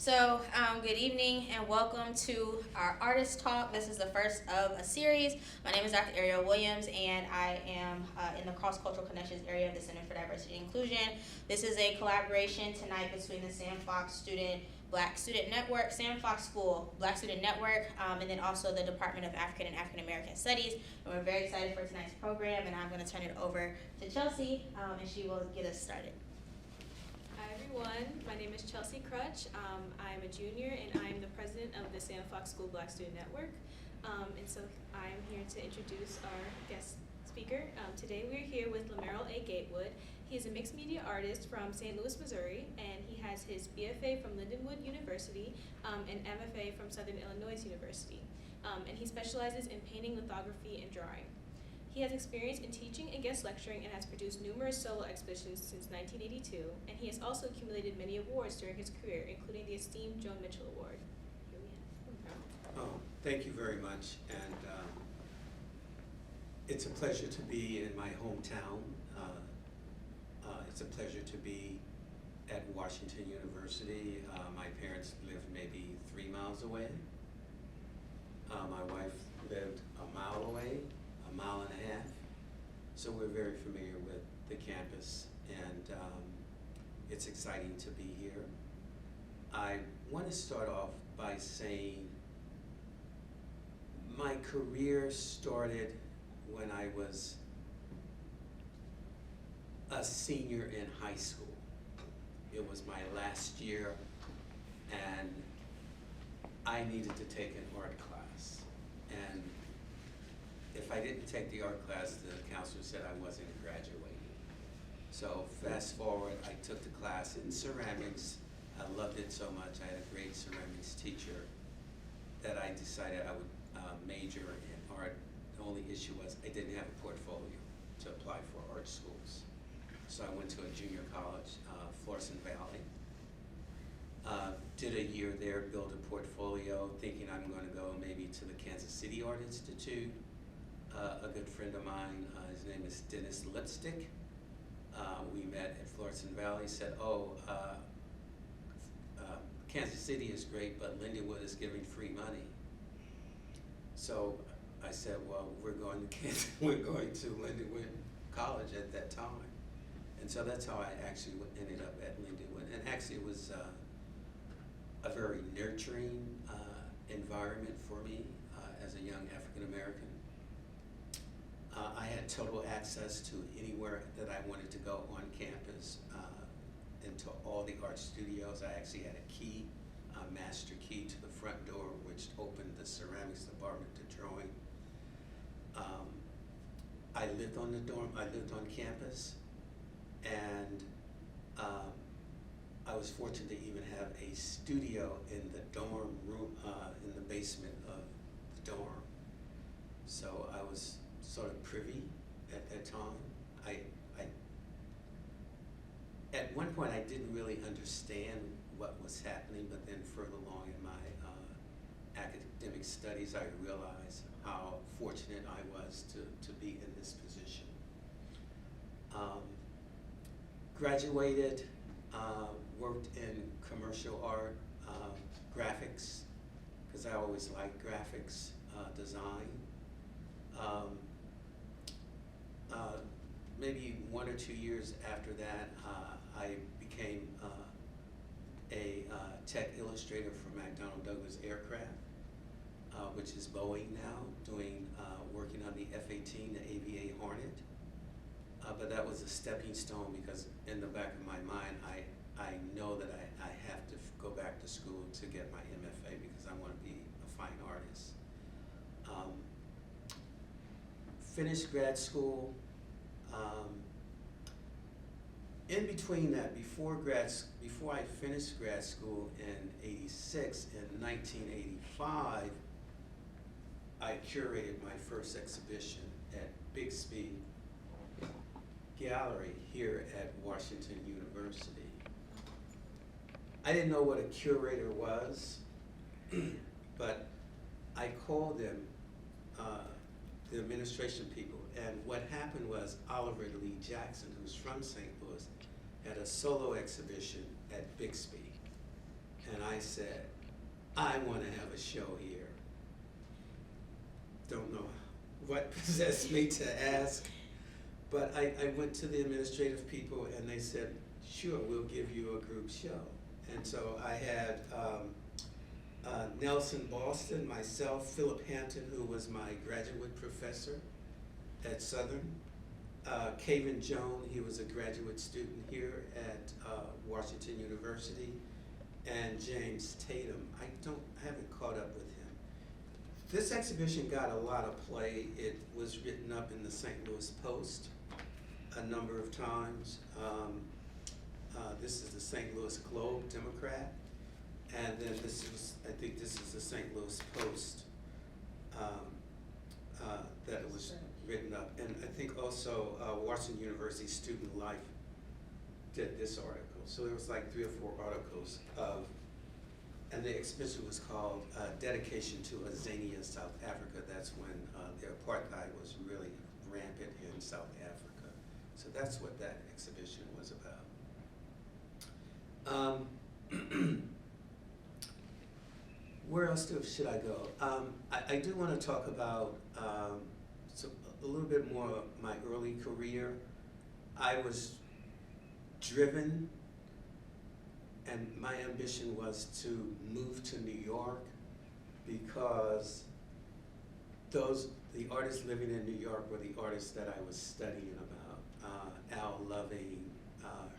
Good evening and welcome to our Artist Talk. This is the first of a series. My name is Dr. Ariel Williams, and I am in the Cross Cultural Connections area of the Center for Diversity and Inclusion. This is a collaboration tonight between the Sam Fox Student Black Student Network, Sam Fox School Black Student Network, and then also the Department of African and African American Studies. And we're very excited for tonight's program, and I'm going to turn it over to Chelsea, and she will get us started. Hi everyone, my name is Chelsea Crutch. I'm a junior and I'm the president of the Sam Fox School Black Student Network. And so I'm here to introduce our guest speaker. Today we're here with Lamerol Gatewood. He is a mixed media artist from St. Louis, Missouri, and he has his BFA from Lindenwood University and MFA from Southern Illinois University. And he specializes in painting, lithography, and drawing. He has experience in teaching and guest lecturing and has produced numerous solo exhibitions since 1982, and he has also accumulated many awards during his career, including the esteemed Joan Mitchell Award. Here we have. Oh, thank you very much, and it's a pleasure to be in my hometown. It's a pleasure to be at Washington University. My parents lived maybe 3 miles away. My wife lived a mile away. A mile and a half, so we're very familiar with the campus, and it's exciting to be here. I want to start off by saying my career started when I was a senior in high school. It was my last year, and I needed to take an art class, and if I didn't take the art class, the counselor said I wasn't graduating. So fast forward, I took the class in ceramics. I loved it so much. I had a great ceramics teacher that I decided I would major in art. The only issue was I didn't have a portfolio to apply for art schools. So I went to a junior college, Florissant Valley. Did a year there, built a portfolio, thinking I'm going to go maybe to the Kansas City Art Institute. A good friend of mine, his name is Dennis Lipstick. We met at Florissant Valley, said, Kansas City is great, but Lindenwood is giving free money. So I said, well, we're going to Lindenwood College at that time. And so that's how I actually ended up at Lindenwood. And actually it was a very nurturing environment for me as a young African American. I had total access to anywhere that I wanted to go on campus, into all the art studios. I actually had a key, a master key to the front door, which opened the ceramics department to drawing. I lived on campus, and I was fortunate to even have a studio in the dorm room, in the basement of the dorm. So I was sort of privy at that time. At one point I didn't really understand what was happening, but then further along in my academic studies I realized how fortunate I was to be in this position. Graduated, worked in commercial art, graphics, because I always liked graphics, design. Maybe 1 or 2 years after that, I became a tech illustrator for McDonnell Douglas Aircraft, which is Boeing now, working on the F-18, the AVA Hornet. But that was a stepping stone, because in the back of my mind, I know that I have to go back to school to get my MFA, because I want to be a fine artist. Finished grad school. In between that, before I finished grad school in '86, in 1985, I curated my first exhibition at Bixby Gallery here at Washington University. I didn't know what a curator was, but I called them, the administration people, and what happened was Oliver Lee Jackson, who's from St. Louis, had a solo exhibition at Bixby. And I said, I want to have a show here. Don't know what possessed me to ask, but I went to the administrative people and they said, sure, we'll give you a group show. And so I had Nelson Boston, myself, Philip Hampton, who was my graduate professor at Southern, Caven Jones, he was a graduate student here at Washington University, and James Tatum. I haven't caught up with him. This exhibition got a lot of play. It was written up in the St. Louis Post a number of times. This is the St. Louis Globe Democrat, and then I think this is the St. Louis Post that it was written up. And I think also Washington University Student Life did this article. So there was like 3 or 4 articles and the exhibition was called Dedication to Azania, South Africa. That's when the apartheid was really rampant in South Africa. So that's what that exhibition was about. Where else should I go? I do want to talk about a little bit more of my early career. I was driven, and my ambition was to move to New York because the artists living in New York were the artists that I was studying about. Al Loving,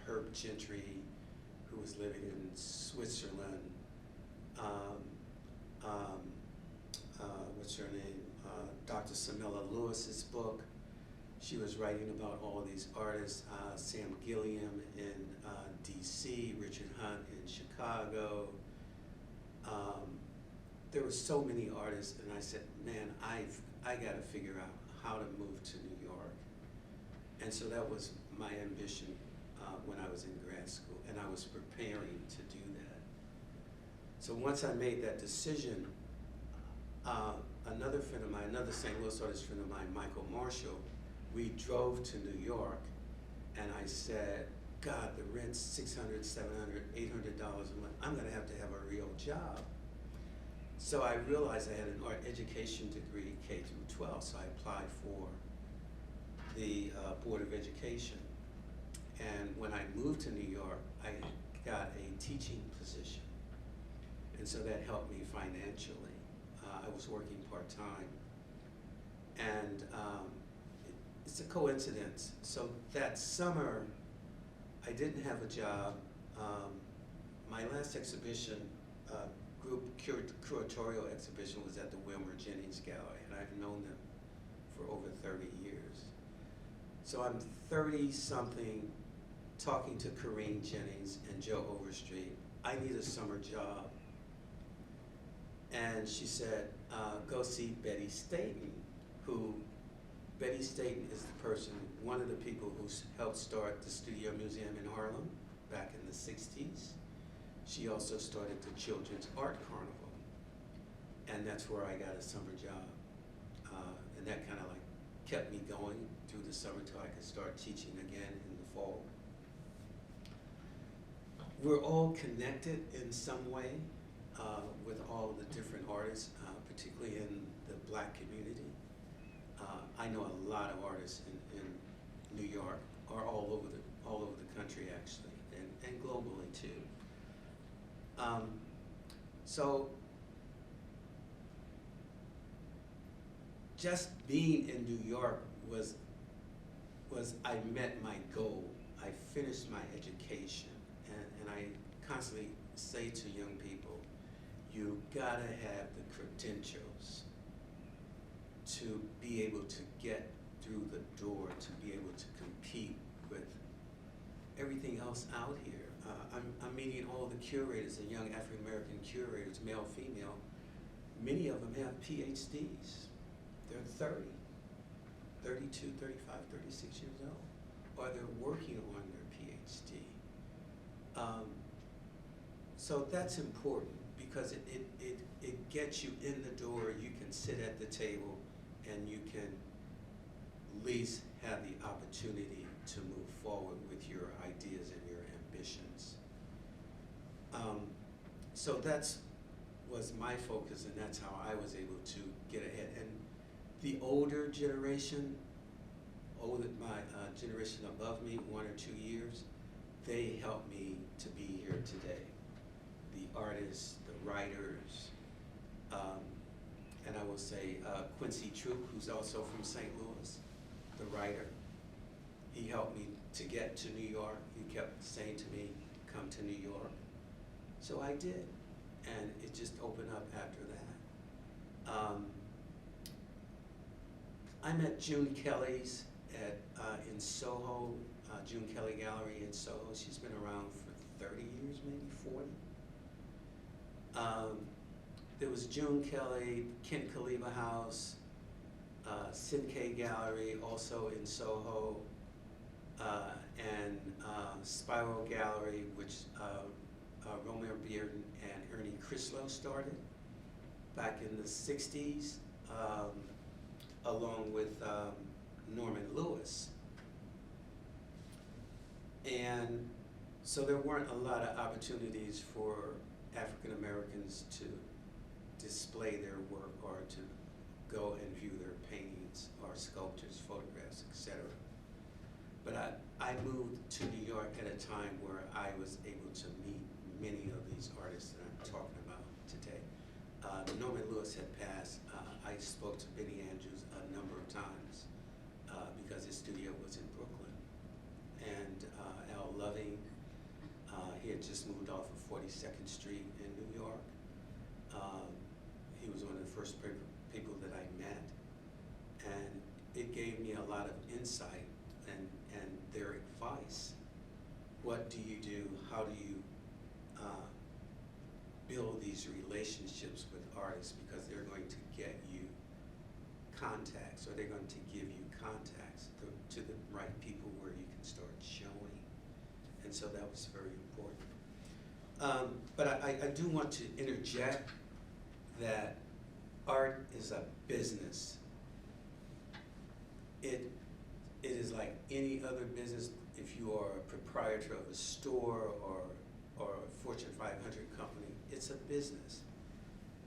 Herb Gentry, who was living in Switzerland, what's her name? Dr. Samela Lewis's book. She was writing about all these artists, Sam Gilliam in DC, Richard Hunt in Chicago. There were so many artists, and I said, man, I got to figure out how to move to New York. And so that was my ambition when I was in grad school, and I was preparing to do that. So once I made that decision, another friend of mine, another St. Louis artist friend of mine, Michael Marshall, we drove to New York, and I said, God, the rent's $600, $700, $800 a month. I'm gonna have to have a real job. So I realized I had an art education degree, K through 12, so I applied for the Board of Education. And when I moved to New York, I got a teaching position. And so that helped me financially. I was working part-time. And it's a coincidence. So that summer, I didn't have a job. My last exhibition, group curatorial exhibition, was at the Wilmer Jennings Gallery, and I've known them for over 30 years. So I'm 30-something, talking to Corinne Jennings and Joe Overstreet. I need a summer job. And she said, go see Betty Staten, Betty Staten is the person, one of the people who helped start the Studio Museum in Harlem back in the 60s. She also started the Children's Art Carnival. And that's where I got a summer job. And that kind of like kept me going through the summer till I could start teaching again in the fall. We're all connected in some way with all of the different artists, particularly in the Black community. I know a lot of artists in New York, or all over the country actually, and globally too. So just being in New York was I met my goal. I finished my education, and I constantly say to young people, you gotta have the credentials to be able to get through the door, to be able to compete with everything else out here. I'm meeting all the curators, the young African-American curators, male, female. Many of them have PhDs. They're 30, 32, 35, 36 years old, or they're working on their PhD. So that's important because it gets you in the door. You can sit at the table and you can at least have the opportunity to move forward with your ideas and your ambitions. So that's was my focus, and that's how I was able to get ahead. And the older generation, my generation above me, 1 or 2 years, they helped me to be here today. The artists, the writers, and I will say Quincy Troop, who's also from St. Louis, the writer. He helped me to get to New York. He kept saying to me, come to New York. So I did, and it just opened up after that. I met June Kelly's in Soho, June Kelly Gallery in Soho. She's been around for 30 years, maybe 40. There was June Kelly, Ken Kaliba House, Sinkay Gallery, also in Soho, and Spiral Gallery, which Romeo Bearden and Ernie Crislow started back in the 60s, along with Norman Lewis. And so there weren't a lot of opportunities for African Americans to display their work or to go and view their paintings or sculptures, photographs, etc. But I moved to New York at a time where I was able to meet many of these artists that I'm talking about today. Norman Lewis had passed. I spoke to Benny Andrews a number of times because his studio was in Brooklyn. And Al Loving, he had just moved off of 42nd Street in New York. He was one of the first people that I met. And it gave me a lot of insight and their advice. What do you do? How do you build these relationships with artists, because they're going to get you contacts, or they're going to give you contacts to the right people where you can start showing. And so that was very important. But I do want to interject that art is a business. It is like any other business. If you are a proprietor of a store or a Fortune 500 company, it's a business.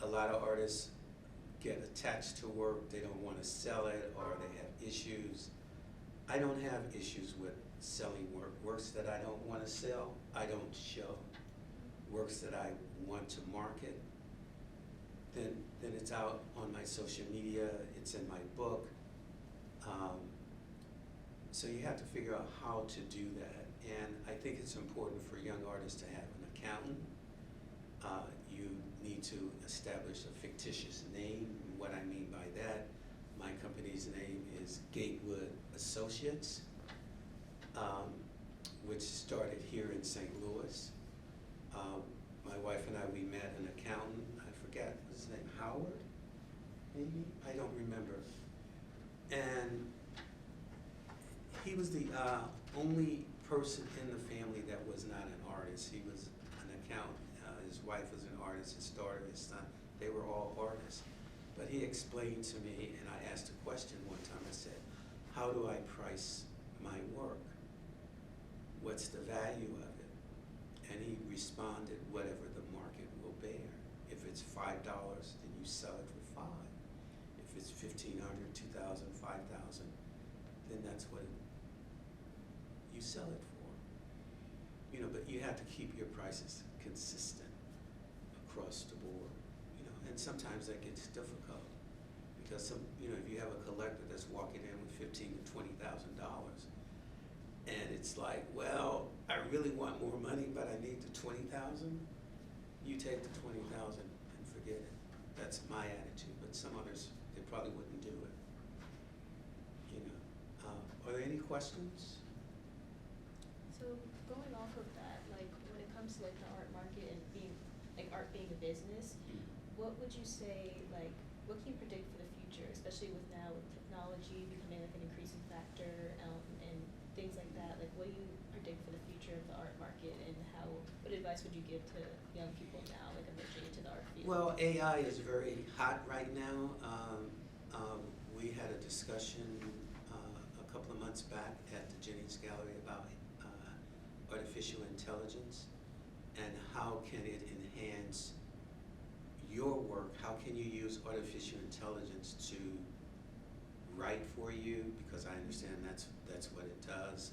A lot of artists get attached to work, they don't want to sell it, or they have issues. I don't have issues with selling work. Works that I don't want to sell, I don't show. Works that I want to market, then it's out on my social media, it's in my book. So you have to figure out how to do that. And I think it's important for young artists to have an accountant. You need to establish a fictitious name. And what I mean by that, my company's name is Gatewood Associates, which started here in St. Louis. My wife and I, we met an accountant, I forget his name, Howard, maybe? I don't remember. And he was the only person in the family that was not an artist. He was an accountant. His wife was an artist, his daughter, his son, they were all artists. But he explained to me, and I asked a question one time, I said, how do I price my work? What's the value of it? And he responded, whatever the market will bear. If it's $5, then you sell it for $5. If it's $1,500, $2,000, $5,000, then that's what you sell it for. You know, but you have to keep your prices consistent across the board. You know, and sometimes that gets difficult because if you have a collector that's walking in with $15,000 to $20,000, and it's like, well, I really want more money, but I need the $20,000. You take the $20,000 and forget it. That's my attitude. But some others, they probably wouldn't do it. You know, are there any questions? So going off of that, like when it comes to like the art market and being like art being a business, what would you say, like what can you predict for the future, especially with now with technology becoming like an increasing factor and things like that? Like what do you predict for the future of the art market, and what advice would you give to young people now, like emerging into the art field? Well, AI is very hot right now. We had a discussion a couple of months back at the Jennings Gallery about artificial intelligence. and how can it enhance your work? How can you use artificial intelligence to write for you? Because I understand that's what it does.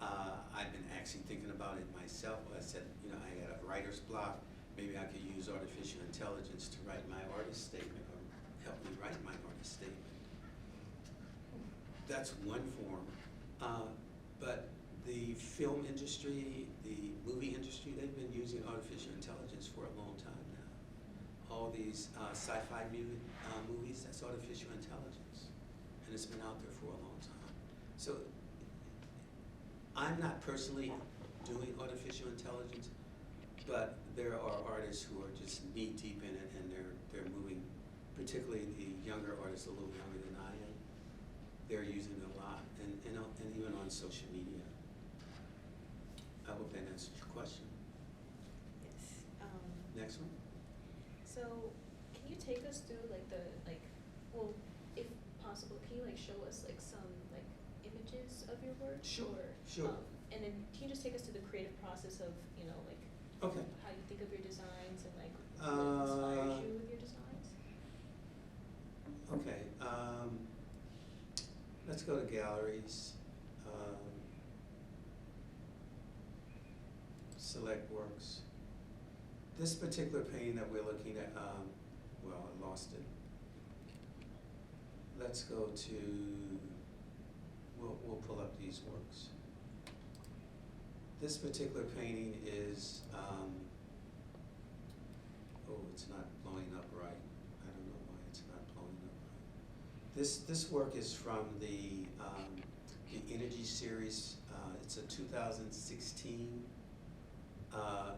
I've been actually thinking about it myself. I said, you know, I got a writer's block. Maybe I could use artificial intelligence to write my artist statement or help me write my artist statement. That's one form. But the film industry, the movie industry, they've been using artificial intelligence for a long time now. All these sci-fi movies, that's artificial intelligence. And it's been out there for a long time. So I'm not personally doing artificial intelligence, but there are artists who are just knee deep in it, and they're moving, particularly the younger artists, a little younger than I am. They're using it a lot, and even on social media. I hope that answers your question. Yes. Next one. So, can you take us through well, if possible, can you show us some images of your work? Sure, Or, sure. And then can you just take us through the creative process of Okay. how you think of your designs and what inspires you with your designs? Okay. Let's go to galleries. Select works. This particular painting that we're looking at, well, I lost it. Let's go to, we'll pull up these works. This particular painting is, oh, it's not blowing up right. I don't know why it's not blowing up right. This work is from the Energy series. It's a 2016.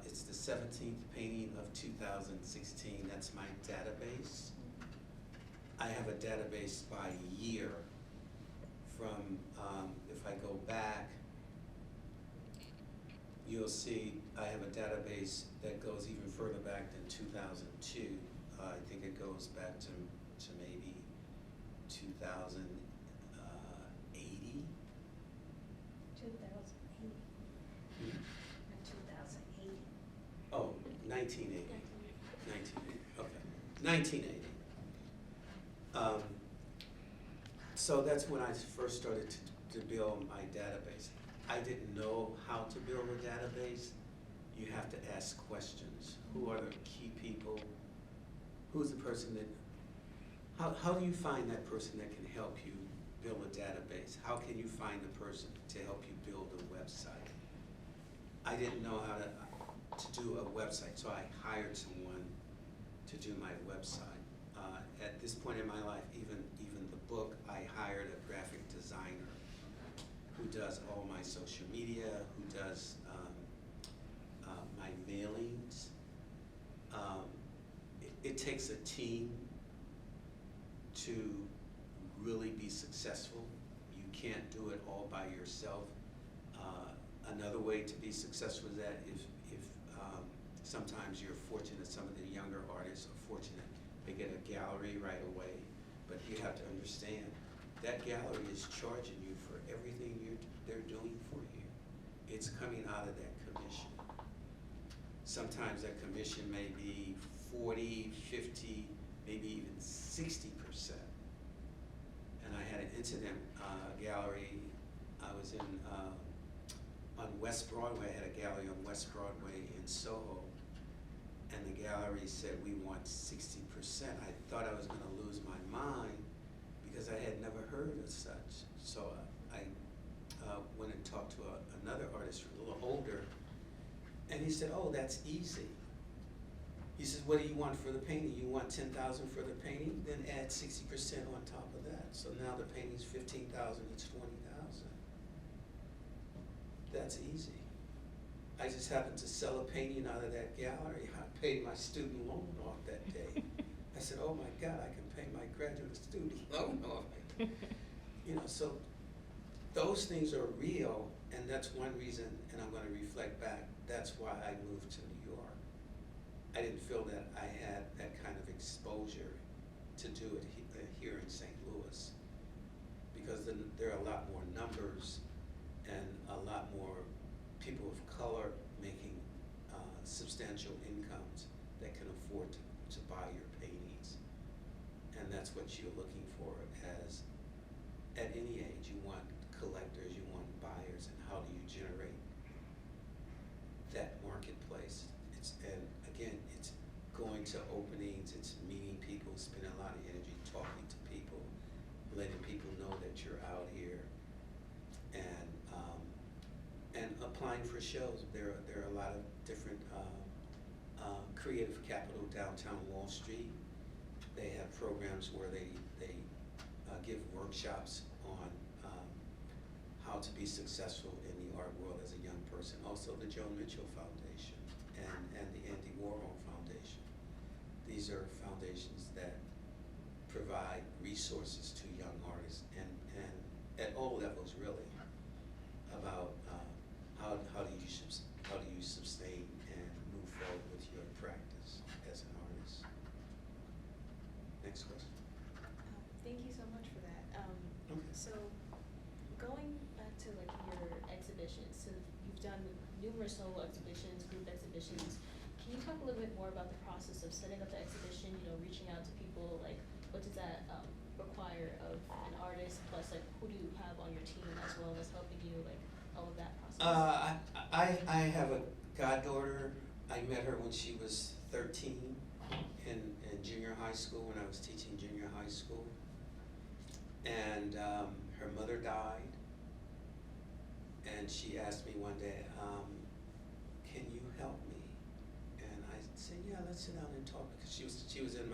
It's the 17th painting of 2016. That's my database. I have a database by year from, if I go back, you'll see I have a database that goes even further back than 2002. I think it goes back to maybe 2080. 2080. Hmm? 2080. Oh, 1980. 1980, okay. 1980. So that's when I first started to build my database. I didn't know how to build a database. You have to ask questions. Who are the key people? Who's the person that, how do you find that person that can help you build a database? How can you find a person to help you build a website? I didn't know how to do a website, so I hired someone to do my website. At this point in my life, even the book, I hired a graphic designer who does all my social media, who does my mailings. It takes a team to really be successful. You can't do it all by yourself. Another way to be successful is that if sometimes you're fortunate, some of the younger artists are fortunate, they get a gallery right away, but you have to understand that gallery is charging you for everything they're doing for you. It's coming out of that commission. Sometimes that commission may be 40, 50, maybe even 60%. And I had an incident, gallery, I was in, on West Broadway, I had a gallery on West Broadway in Soho, and the gallery said, we want 60%. I thought I was gonna lose my mind because I had never heard of such. So I went and talked to another artist, a little older, and he said, oh, that's easy. He says, what do you want for the painting? You want 10,000 for the painting? Then add 60% on top of that. So now the painting's 15,000, it's 20,000. That's easy. I just happened to sell a painting out of that gallery. I paid my student loan off that day. I said, oh my God, I can pay my graduate student loan off. You know, so those things are real, and that's one reason, and I'm gonna reflect back, that's why I moved to New York. I didn't feel that I had that kind of exposure to do it here in St. Louis, because there are a lot more numbers and a lot more people of color making substantial incomes that can afford to buy your paintings. And that's what you're looking for as, at any age, you want collectors, you want buyers, and how do you generate that marketplace? And again, it's going to openings, it's meeting people, spending a lot of energy talking to people, letting people know that you're out here, and applying for shows. There are a lot of different creative capital downtown Wall Street. They have programs where they give workshops on how to be successful in the art world as a young person. Also the Joe Mitchell Foundation and the Andy Warhol Foundation. These are foundations that provide resources to young artists and at all levels really about how do you sustain and move forward with your practice as an artist. Next question. Thank you so much for that. Okay. So going back to like your exhibitions, so you've done numerous solo exhibitions, group exhibitions. Can you talk a little bit more about the process of setting up the exhibition, you know, reaching out to people, like what does that require of an artist, plus like who do you have on your team as well as helping you, like all of that process? I have a goddaughter. I met her when she was 13 in junior high school, when I was teaching junior high school. And her mother died. And she asked me one day, can you help me? And I said, yeah, let's sit down and talk. Because she was in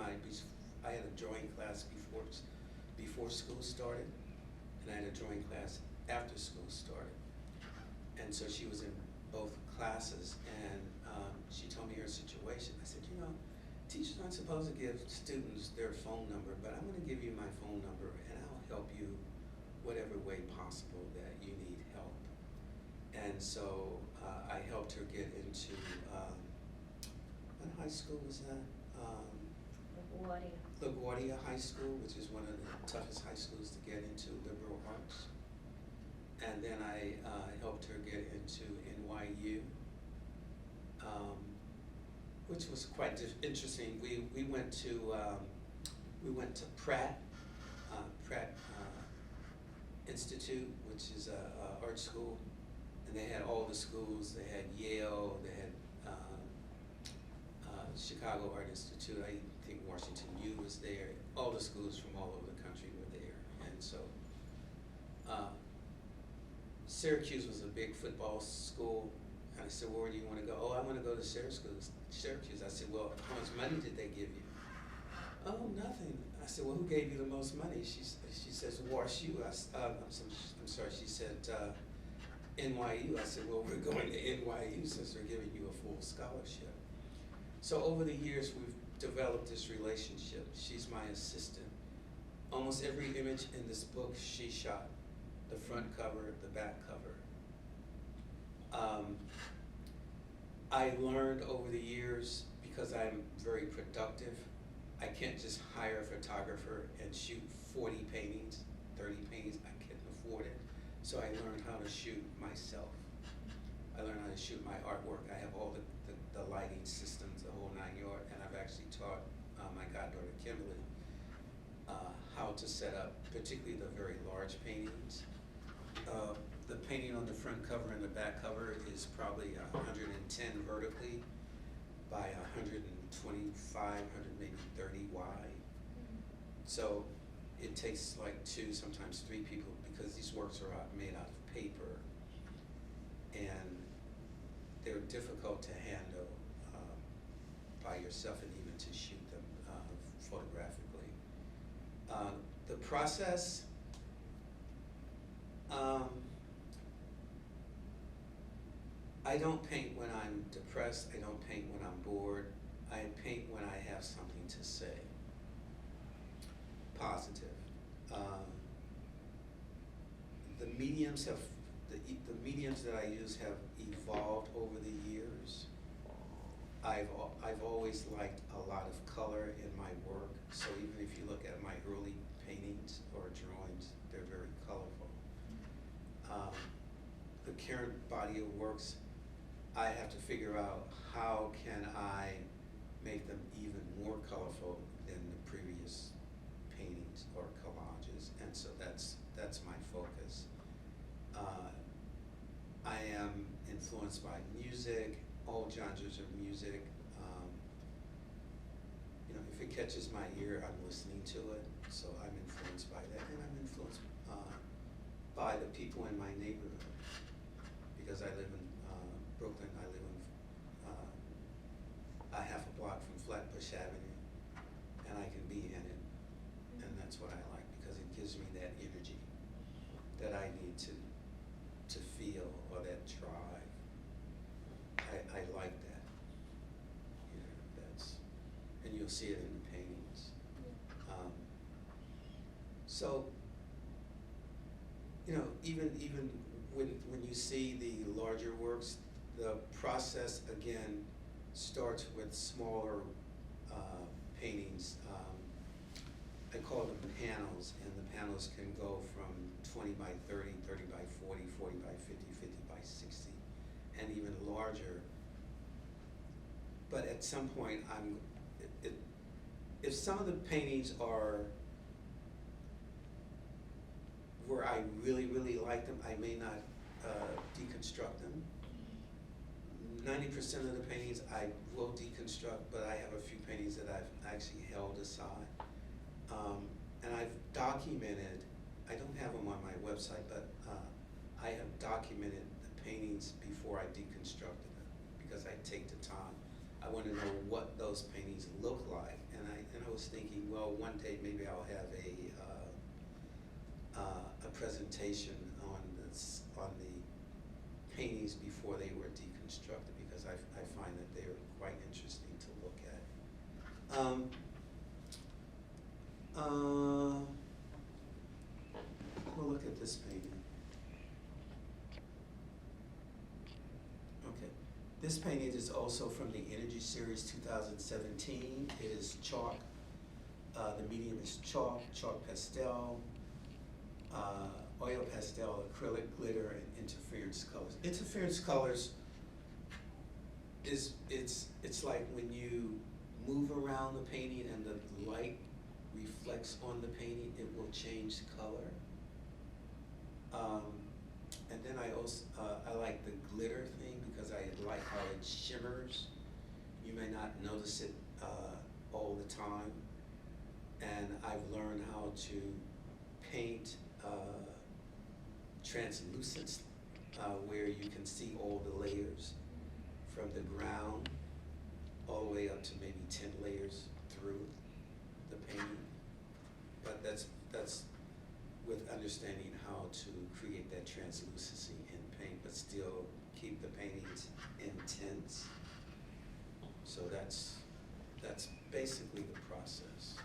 I had a drawing class before school started. And I had a drawing class after school started. And so she was in both classes, and she told me her situation. I said, you know, teachers aren't supposed to give students their phone number, but I'm gonna give you my phone number and I'll help you whatever way possible that you need help. And so I helped her get into, what high school was that? LaGuardia. LaGuardia High School, which is one of the toughest high schools to get into liberal arts. And then I helped her get into NYU, which was quite interesting. We went to Pratt Institute, which is a art school, and they had all the schools. They had Yale, they had Chicago Art Institute. I think Washington U was there. All the schools from all over the country were there, and so. Syracuse was a big football school, and I said, well, where do you want to go? Oh, I want to go to Syracuse. I said, well, how much money did they give you? Oh, nothing. I said, well, who gave you the most money? She says, WashU. I'm sorry, she said NYU. I said, well, we're going to NYU since they're giving you a full scholarship. So over the years, we've developed this relationship. She's my assistant. Almost every image in this book she shot. The front cover, the back cover. I learned over the years, because I'm very productive, I can't just hire a photographer and shoot 40 paintings, 30 paintings. I couldn't afford it. So I learned how to shoot myself. I learned how to shoot my artwork. I have all the lighting systems, the whole 9 yards, and I've actually taught my goddaughter Kimberly how to set up, particularly the very large paintings. The painting on the front cover and the back cover is probably 110 vertically by 125, 100 maybe 30 wide. So it takes like 2, sometimes 3 people, because these works are made out of paper and they're difficult to handle by yourself and even to shoot them photographically. The process, I don't paint when I'm depressed, I don't paint when I'm bored, I paint when I have something to say. Positive. The mediums that I use have evolved over the years. I've always liked a lot of color in my work, so even if you look at my early paintings or drawings, they're very colorful. The current body of works, I have to figure out how can I make them even more colorful than the previous paintings or collages, and so that's my focus. I am influenced by music, all genres of music. You know, if it catches my ear, I'm listening to it, so I'm influenced by that, and I'm influenced by the people in my neighborhood, because I live in Brooklyn. I live in a half a block from Flatbush Avenue, and I can be in it, and that's what I like, because it gives me that energy that I need to feel, or that drive. I like that. You know, that's, and you'll see it in the paintings. So, you know, even when you see the larger works, the process again starts with smaller paintings. I call them panels, and the panels can go from 20 by 30, 30 by 40, 40 by 50, 50 by 60, and even larger. But at some point, if some of the paintings are where I really, really like them, I may not deconstruct them. 90% of the paintings I will deconstruct, but I have a few paintings that I've actually held aside. And I've documented, I don't have them on my website, but I have documented the paintings before I deconstructed them, because I take the time. I want to know what those paintings look like, and I was thinking, well, one day maybe I'll have a presentation on the paintings before they were deconstructed, because I find that they are quite interesting to look at. We'll look at this painting. Okay, this painting is also from the Energy Series 2017. It is chalk. The medium is chalk, chalk pastel, oil pastel, acrylic, glitter, and interference colors. Interference colors it's like when you move around the painting and the light reflects on the painting, it will change color. And then I also I like the glitter thing, because I like how it shimmers. You may not notice it all the time, and I've learned how to paint translucent, where you can see all the layers from the ground all the way up to maybe 10 layers through the painting. But that's with understanding how to create that translucency in paint, but still keep the paintings intense. So that's basically the process.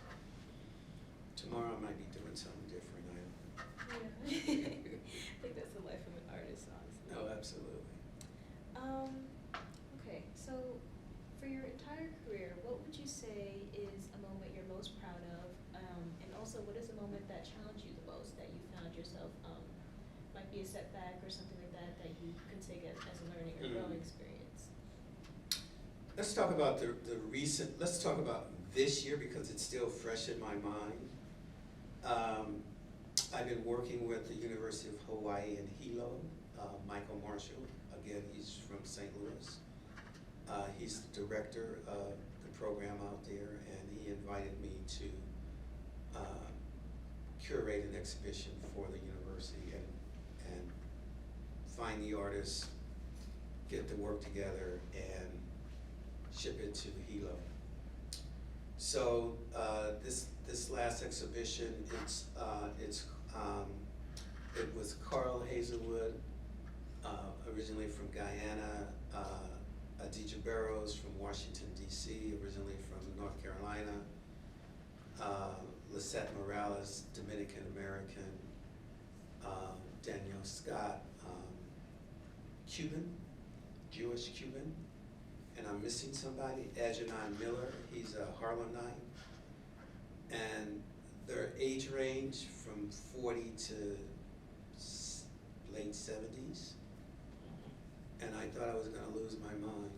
Tomorrow I might be doing something different. Yeah. I think that's the life of an artist, honestly. Oh, absolutely. Okay, so for your entire career, what would you say is a moment you're most proud of? And also, what is a moment that challenged you the most, that you found yourself, might be a setback or something like that, that you could take as a learning or growing experience? Let's talk about let's talk about this year, because it's still fresh in my mind. I've been working with the University of Hawaii in Hilo, Michael Marshall. Again, he's from St. Louis. He's the director of the program out there, and he invited me to curate an exhibition for the university and find the artists, get the work together, and ship it to Hilo. So this last exhibition, it was Carl Hazelwood, originally from Guyana, Adija Barrows from Washington, D.C., originally from North Carolina, Lisette Morales, Dominican American, Danielle Scott, Cuban, Jewish Cuban, and I'm missing somebody, Ajanon Miller, he's a Harlemite, and their age range from 40 to late 70s, and I thought I was gonna lose my mind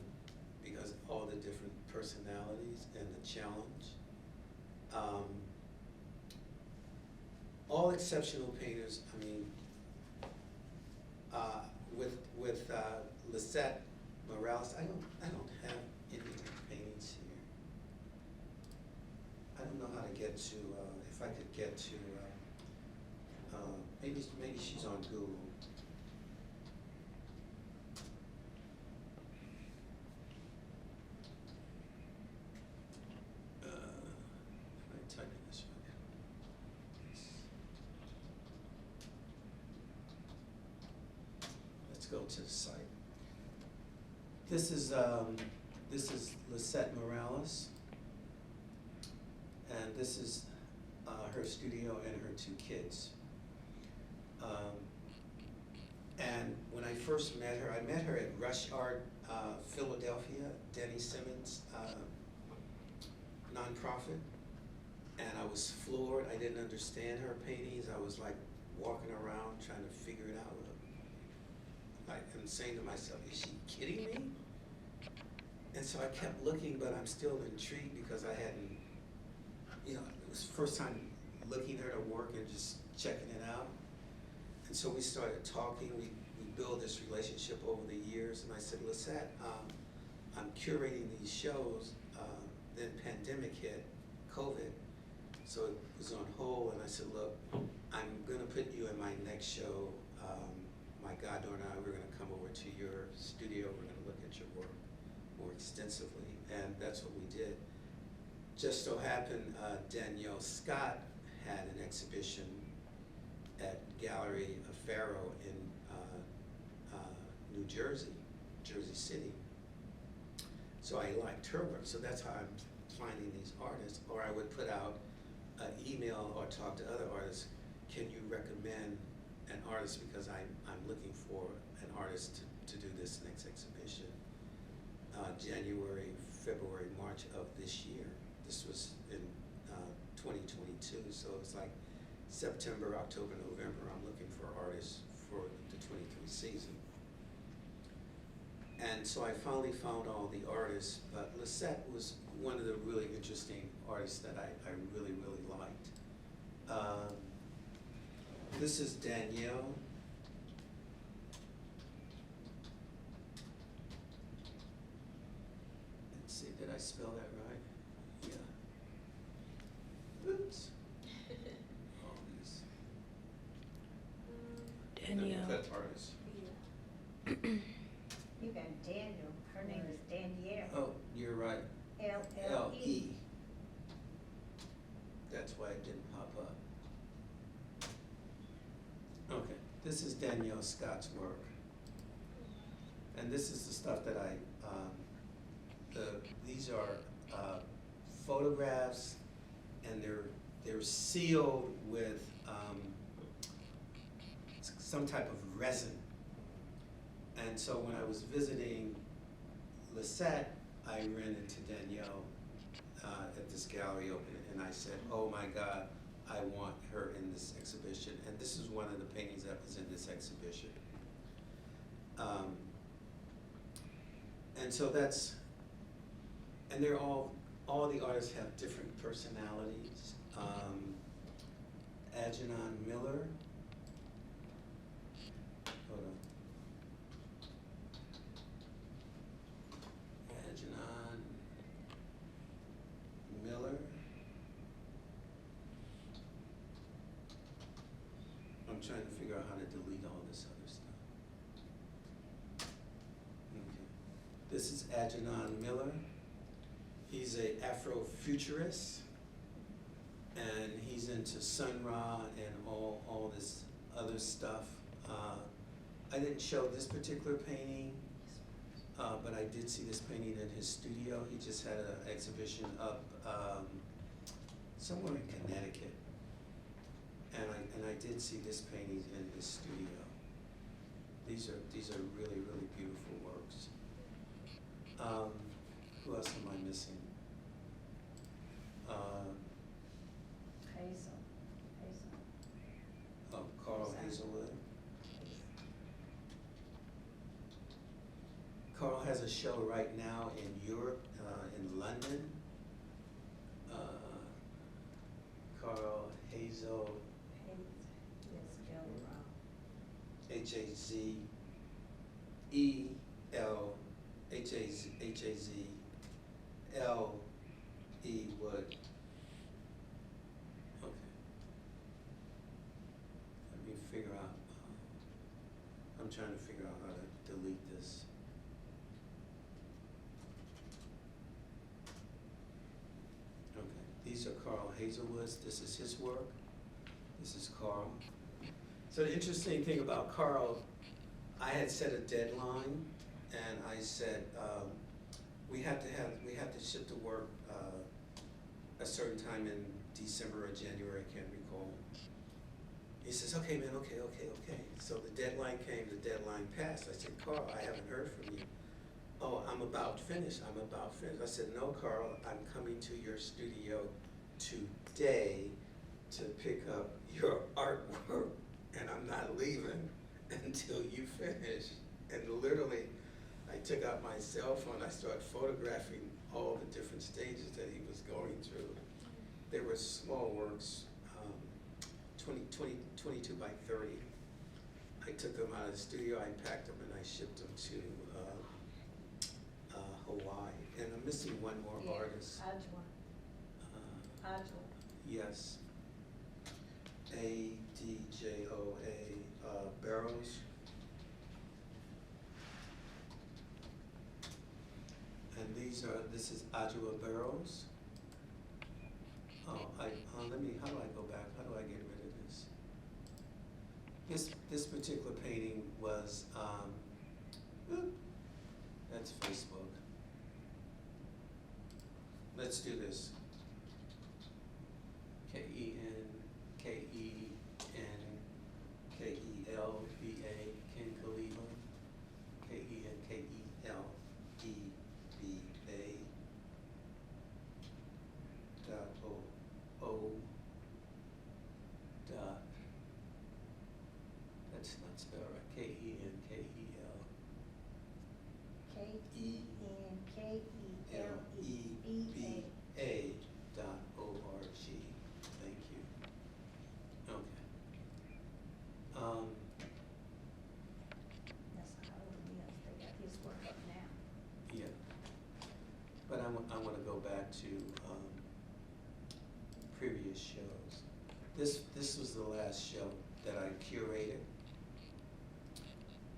because of all the different personalities and the challenge. All exceptional painters, I mean, with Lisette Morales, I don't have any paintings here. I don't know how to get to, if I could get to, maybe she's on Google. If I type in this one. Let's go to the site. This is Lisette Morales, and this is her studio and her two kids. And when I first met her, I met her at Rush Art, Philadelphia, Denny Simmons nonprofit, and I was floored. I didn't understand her paintings. I was like walking around trying to figure it out. Like, I'm saying to myself, is she kidding me? And so I kept looking, but I'm still intrigued because I hadn't, it was the first time looking at her work and just checking it out. And so we started talking, we built this relationship over the years, and I said, Lisette, I'm curating these shows, then pandemic hit, COVID, so it was on hold, and I said, look, I'm gonna put you in my next show. My goddaughter and I, we're gonna come over to your studio, we're gonna look at your work more extensively, and that's what we did. Just so happened, Danielle Scott had an exhibition at Gallery of Faro in New Jersey, Jersey City. So I liked her work, so that's how I'm finding these artists. Or I would put out an email or talk to other artists, can you recommend an artist, because I'm looking for an artist to do this next exhibition. January, February, March of this year. This was in 2022, so it's like September, October, November, I'm looking for artists for the 23 season. And so I finally found all the artists, but Lisette was one of the really interesting artists that I really, really liked. This is Danielle. Let's see, did I spell that right? Yeah. Oops. All these. Danielle. That's artists. You got Daniel, her name is Danielle. Oh, you're right. L-L-E. That's why it didn't pop up. Okay, this is Danielle Scott's work. And this is the stuff that these are photographs, and they're sealed with some type of resin. And so when I was visiting Lisette, I ran into Danielle at this gallery opening, and I said, oh my God, I want her in this exhibition. And this is one of the paintings that was in this exhibition. And so and they're all the artists have different personalities. Algernon Miller, hold on. Algernon Miller. I'm trying to figure out how to delete all this other stuff. Okay. This is Algernon Miller. He's a Afrofuturist, and he's into Sun Ra and all this other stuff. I didn't show this particular painting, but I did see this painting in his studio. He just had an exhibition up somewhere in Connecticut, and I did see this painting in his studio. These are really, really beautiful works. Who else am I missing? Hazel. Carl Hazelwood. Carl has a show right now in Europe, in London. Carl Hazel, Yes, spelled wrong. Hazele Wood. Okay. Let me figure out, I'm trying to figure out how to delete this. Okay, these are Carl Hazelwood's. This is his work. This is Carl. So the interesting thing about Carl, I had set a deadline, and I said we have to ship the work a certain time in December or January. I can't recall. He says, "Okay, man. Okay." So the deadline came. The deadline passed. I said, "Carl, I haven't heard from you." "Oh, I'm about finished. I said, "No, Carl, I'm coming to your studio today to pick up your artwork, and I'm not leaving until you finish." And literally, I took out my cell phone. I started photographing all the different stages that he was going through. They were small works, 22 by 30. I took them out of the studio, I packed them, and I shipped them to Hawaii. And I'm missing one more artist. Adjoa. Adjoa. Yes. ADJOA, Barrows. And this is Adjoa Barrows. Oh, how do I go back? How do I get rid of this? This particular painting was, that's Facebook. Let's do this. KenKelva, Ken Khalifa, KenKeleba .o dot, that's not spelled right, KenKeleba .org. Thank you. Okay. That's how old he is. They got his work up now. Yeah. But I want to go back to previous shows. This was the last show that I curated.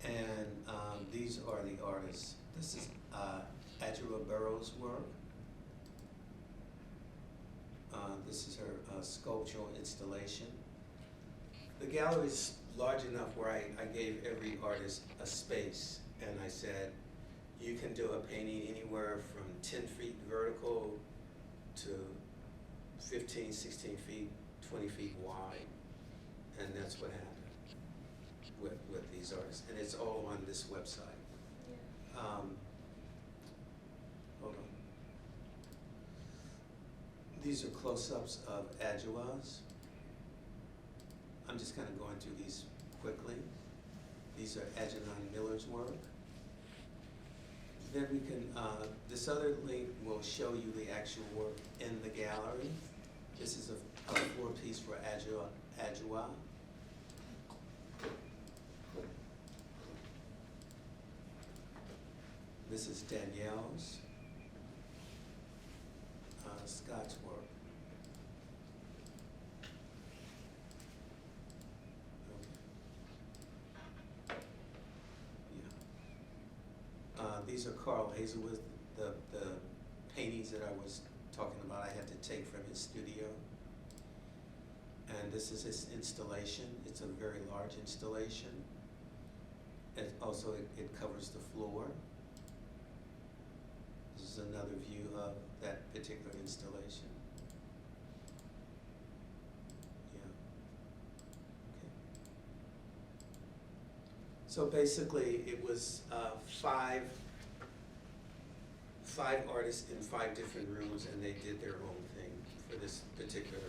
And these are the artists. This is Adjoa Barrows' work. This is her sculptural installation. The gallery is large enough where I gave every artist a space, and I said, you can do a painting anywhere from 10 feet vertical to 15, 16 feet, 20 feet wide. And that's what happened with these artists. And it's all on this website. Hold on. These are close-ups of Adjoa's. I'm just kind of going through these quickly. These are Adjoa Miller's work. Then we can, this other link will show you the actual work in the gallery. This is a floor piece for Adjoa. This is Danielle's, Scott's work. These are Carl Hazelwood, the paintings that I was talking about I had to take from his studio. And this is his installation. It's a very large installation. And also it covers the floor. This is another view of that particular installation. Yeah. Okay. So basically, it was five artists in 5 different rooms, and they did their own thing for this particular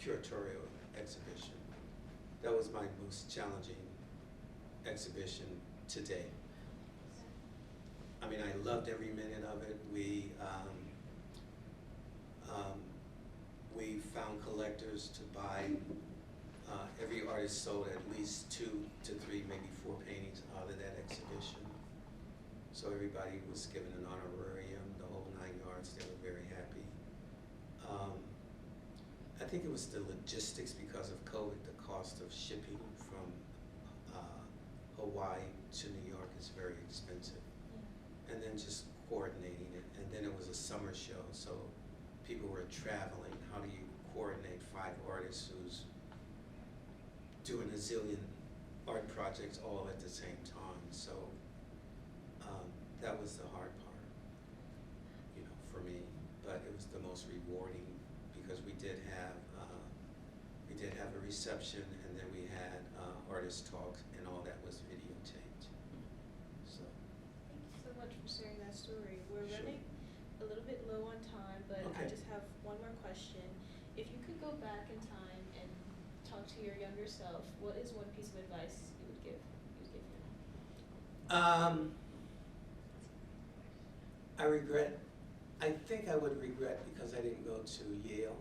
curatorial exhibition. That was my most challenging exhibition to date. I mean, I loved every minute of it. We found collectors to buy. Every artist sold at least 2 to 3, maybe 4 paintings out of that exhibition. So everybody was given an honorarium, the whole 9 yards. They were very happy. I think it was the logistics because of COVID. The cost of shipping from Hawaii to New York is very expensive. And then just coordinating it. And then it was a summer show, so people were traveling. How do you coordinate 5 artists who's doing a zillion art projects all at the same time? So that was the hard part, you know, for me. But it was the most rewarding because we did have a reception, and then we had artist talks, and all that was videotaped. So. Thank you so much for sharing that story. We're Sure. running a little bit low on time, but I Okay. just have one more question. If you could go back in time and talk to your younger self, what is one piece of advice you would give him? I think I would regret because I didn't go to Yale.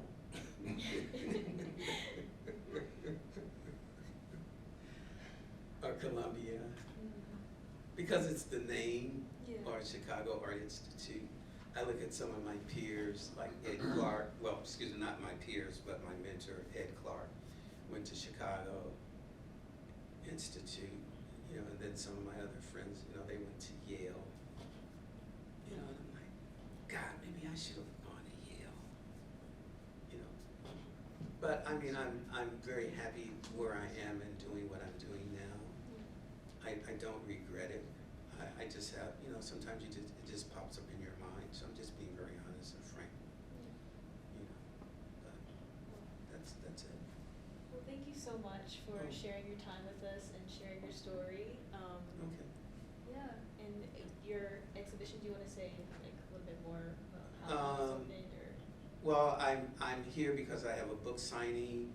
Or Columbia, because it's the name, Yeah. or Chicago Art Institute. I look at some of my peers, like Ed Clark, well, excuse me, not my peers, but my mentor, Ed Clark, went to Chicago Institute, you know, and then some of my other friends, you know, they went to Yale. You know, and I'm like, God, maybe I should have gone to Yale, you know. But I mean, I'm very happy where I am and doing what I'm doing now. I don't regret it. I just have, you know, sometimes it just pops up in your mind. So I'm just being very honest and frank, you know. But that's it. Well, thank you so much for Oh. sharing your time with us and sharing your story. Okay. Yeah, and your exhibition, do you want to say like a little bit more about how it's opened or? Well, I'm here because I have a book signing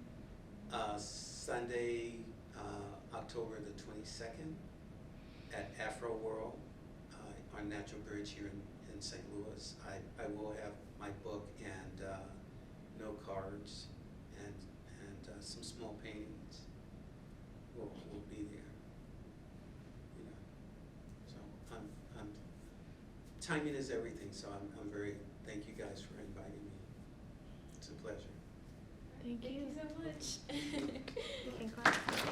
Sunday, October the 22nd at Afro World on Natural Bridge here in St. Louis. I will have my book and note cards and some small paintings will be there. You know, so I'm timing is everything. So I'm very thank you guys for inviting me. It's a pleasure. Thank you so much. You can clap.